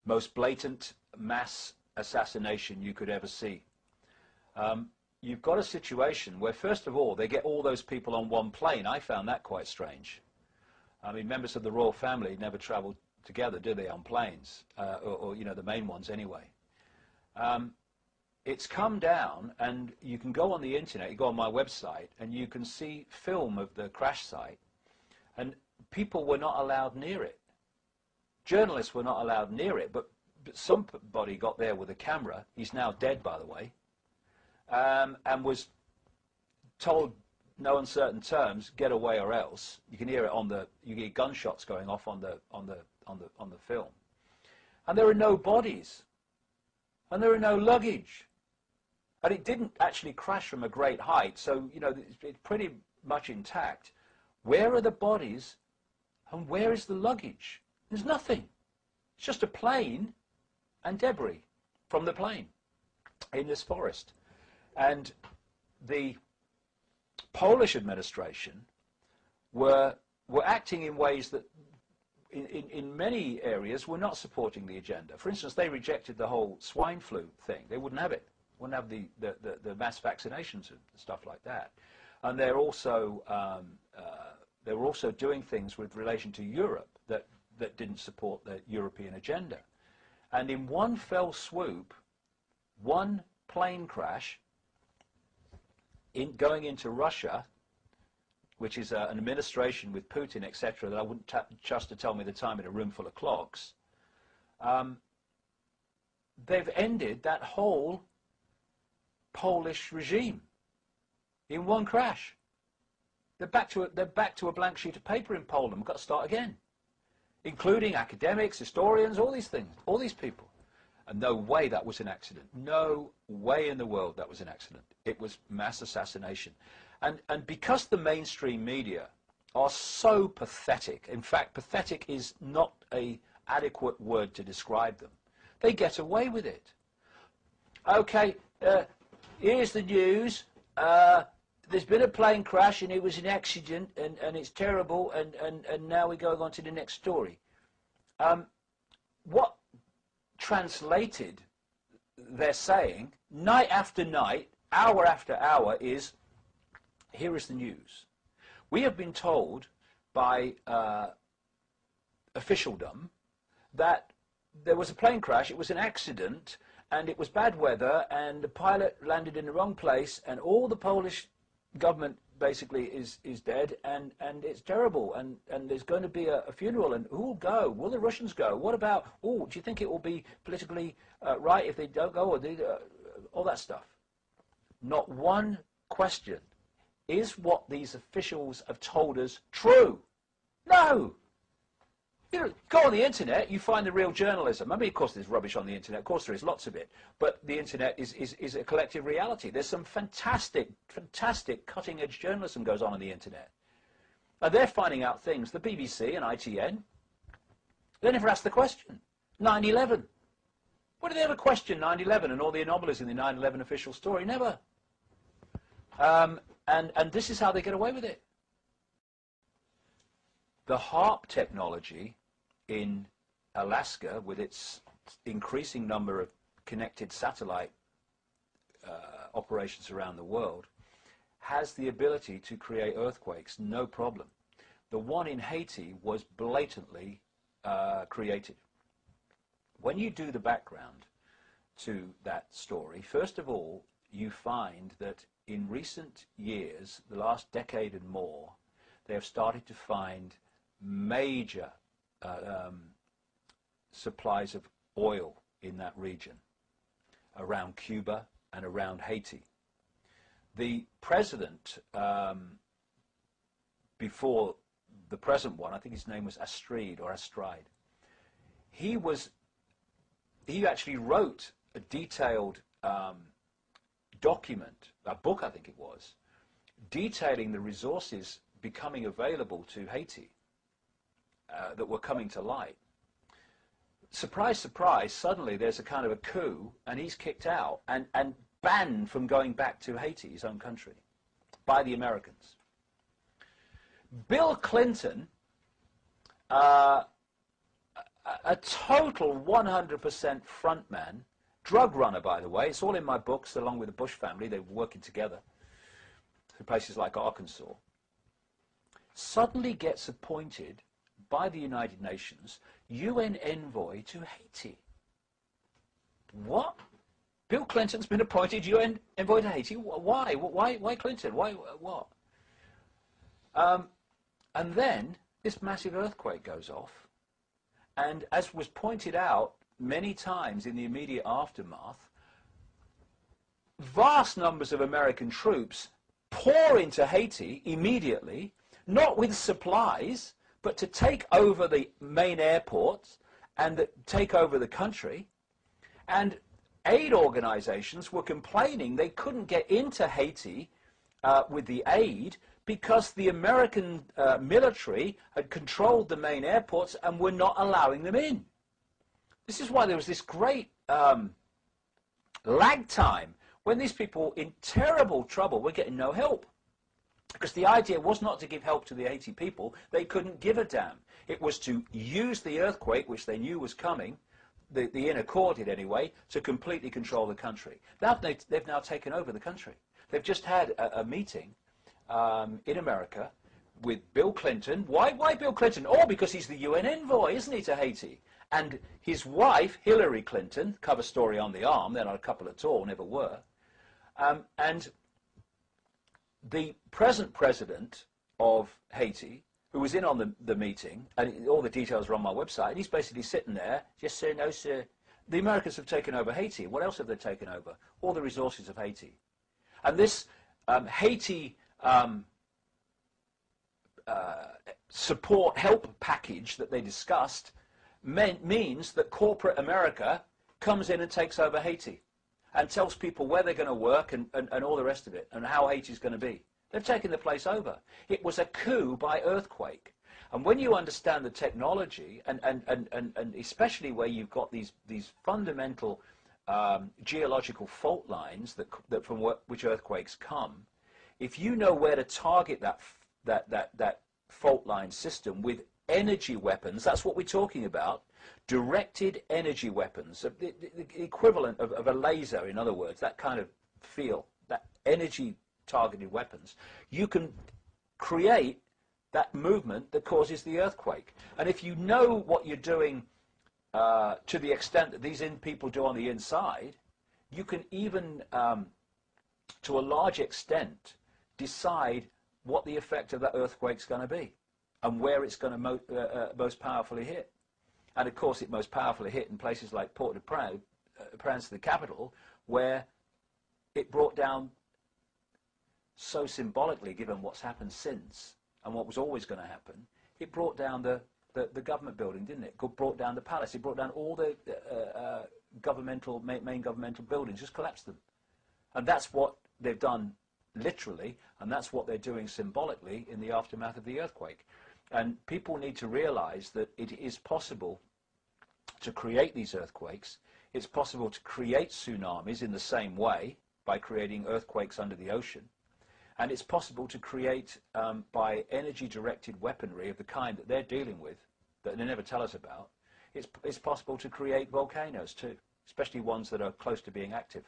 most blatant mass assassination you could ever see. You've got a situation where, first of all, they get all those people on one plane. I found that quite strange. I mean, members of the royal family never travel together, do they, on planes? Or you know, the main ones anyway. It's come down, and you can go on the internet, you go on my website, and you can see film of the crash site, and people were not allowed near it. Journalists were not allowed near it, but somebody got there with a camera. He's now dead, by the way. And was told, no uncertain terms, get away or else. You can hear it on the, you hear gunshots going off on the film. And there are no bodies, and there are no luggage, and it didn't actually crash from a great height, so you know it's pretty much intact. Where are the bodies, and where is the luggage? There's nothing. It's just a plane and debris from the plane in this forest. And the Polish administration were acting in ways that in many areas were not supporting the agenda. For instance, they rejected the whole swine flu thing. They wouldn't have it. Wouldn't have the mass vaccinations and stuff like that. And they were also doing things with relation to Europe that didn't support the European agenda. And in one fell swoop, one plane crash going into Russia, which is an administration with Putin, etc., that I wouldn't trust to tell me the time in a room full of clocks, they've ended that whole Polish regime in one crash. They're back to a blank sheet of paper in Poland. We've got to start again, including academics, historians, all these things, all these people. And no way that was an accident. No way in the world that was an accident. It was mass assassination. And because the mainstream media are so pathetic, in fact, pathetic is not an adequate word to describe them, they get away with it. Okay, here's the news. There's been a plane crash and it was an accident and it's terrible and now we're going on to the next story. What translated they're saying night after night, hour after hour is, here is the news. We have been told by officialdom that there was a plane crash, it was an accident, and it was bad weather, and the pilot landed in the wrong place, and all the Polish government basically is dead, and it's terrible, and there's going to be a funeral, and who will go? Will the Russians go? What about, oh, do you think it will be politically right if they don't go, or all that stuff? Not one question. Is what these officials have told us true? No! You know, go on the internet, you find the real journalism. I mean, of course there's rubbish on the internet, of course there is lots of it, but the internet is a collective reality. There's some fantastic cutting-edge journalism goes on the internet. And they're finding out things, the BBC and ITN, they never ask the question. 9/11. What did they ever question 9/11 and all the anomalies in the 9/11 official story? Never. And this is how they get away with it. The HARP technology in Alaska, with its increasing number of connected satellite operations around the world, has the ability to create earthquakes, no problem. The one in Haiti was blatantly created. When you do the background to that story, first of all, you find that in recent years, the last decade and more, they have started to find major supplies of oil in that region, around Cuba and around Haiti. The president, before the present one, I think his name was Astride, he actually wrote a detailed document, a book I think it was, detailing the resources becoming available to Haiti that were coming to light. Surprise, surprise, suddenly there's a kind of a coup and he's kicked out and banned from going back to Haiti, his own country, by the Americans. Bill Clinton a total 100% frontman, drug runner, by the way. It's all in my books, along with the Bush family. They were working together in places like Arkansas. Suddenly gets appointed by the United Nations UN envoy to Haiti. What? Bill Clinton's been appointed UN envoy to Haiti? Why? Why Clinton? Why? What? And then this massive earthquake goes off. And as was pointed out many times in the immediate aftermath, vast numbers of American troops pour into Haiti immediately, not with supplies, but to take over the main airports and take over the country. And aid organizations were complaining they couldn't get into Haiti with the aid because the American military had controlled the main airports and were not allowing them in. This is why there was this great lag time when these people in terrible trouble were getting no help. Because the idea was not to give help to the Haiti people. They couldn't give a damn. It was to use the earthquake, which they knew was coming, the inner core did anyway, to completely control the country. Now they've now taken over the country. They've just had a meeting in America with Bill Clinton. Why Bill Clinton? Oh, because he's the UN envoy, isn't he, to Haiti? And his wife, Hillary Clinton, cover story on the arm, they're not a couple at all, never were. And the present president of Haiti, who was in on the meeting, and all the details are on my website, and he's basically sitting there, yes sir, no sir. The Americans have taken over Haiti. What else have they taken over? All the resources of Haiti. And this Haiti support help package that they discussed means that corporate America comes in and takes over Haiti and tells people where they're going to work and all the rest of it and how Haiti's going to be. They've taken the place over. It was a coup by earthquake. And when you understand the technology, and especially where you've got these fundamental geological fault lines that from which earthquakes come, if you know where to target that fault line system with energy weapons, that's what we're talking about, directed energy weapons, the equivalent of a laser, in other words, that kind of feel, that energy targeted weapons, you can create that movement that causes the earthquake. And if you know what you're doing to the extent that these people do on the inside, you can even, to a large extent, decide what the effect of that earthquake's going to be and where it's going to most powerfully hit. And of course it most powerfully hit in places like Port-au-Prince, the capital, where it brought down, so symbolically given what's happened since and what was always going to happen, it brought down the government building, didn't it? It brought down the palace, it brought down all the main governmental buildings, just collapsed them. And that's what they've done literally, and that's what they're doing symbolically in the aftermath of the earthquake. And people need to realize that it is possible to create these earthquakes. It's possible to create tsunamis in the same way by creating earthquakes under the ocean. And it's possible to create, by energy-directed weaponry of the kind that they're dealing with, that they never tell us about, it's possible to create volcanoes too, especially ones that are close to being active.